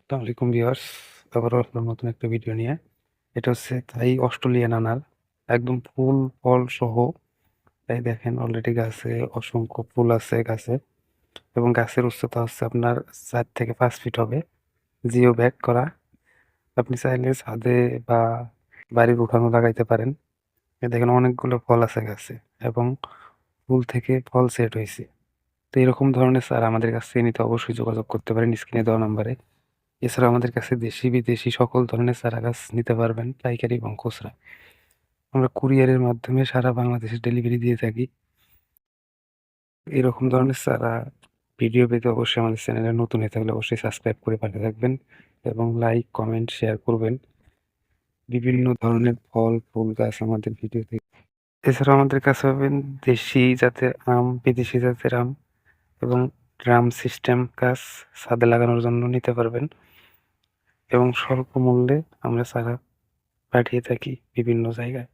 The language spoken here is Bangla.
আসসালামু আলাইকুম ভিউয়ার্স, আবারও আসলাম নতুন একটা ভিডিও নিয়ে। এটা হচ্ছে থাই অস্ট্রেলিয়ান আনার, একদম ফুল ফল সহ। তাই দেখেন অলরেডি গাছে অসংখ্য ফুল আছে গাছে, এবং গাছের উচ্চতা হচ্ছে আপনার 4 থেকে 5 ফিট হবে। জিও ব্যাগ করা। আপনি চাইলে ছাদে বা বাড়ির উঠানে লাগাইতে পারেন। দেখেন অনেকগুলো ফল আছে গাছে, এবং ফুল থেকে ফল সেট হয়েছে। তো এরকম ধরনের চারা আমাদের কাছ থেকে নিতে অবশ্যই যোগাযোগ করতে পারেন স্ক্রিনে দেওয়া নাম্বারে। এছাড়া আমাদের কাছে দেশি বিদেশি সকল ধরনের চারা গাছ নিতে পারবেন, পাইকারি এবং খুচরা। আমরা কুরিয়ারের মাধ্যমে সারা বাংলাদেশে ডেলিভারি দিয়ে থাকি। এরকম ধরনের চারা ভিডিও পেতে অবশ্যই আমাদের চ্যানেলে নতুন হয়ে থাকলে অবশ্যই সাবস্ক্রাইব করে পাঠিয়ে থাকবেন, এবং লাইক কমেন্ট শেয়ার করবেন। বিভিন্ন ধরনের ফল ফুল গাছ আমাদের ভিডিওতে। এছাড়াও আমাদের কাছে পাবেন দেশি জাতের আম, বিদেশি জাতের আম, এবং ড্রাম সিস্টেম গাছ ছাদে লাগানোর জন্য নিতে পারবেন। এবং স্বল্প মূল্যে আমরা চারা পাঠিয়ে থাকি বিভিন্ন জায়গায়।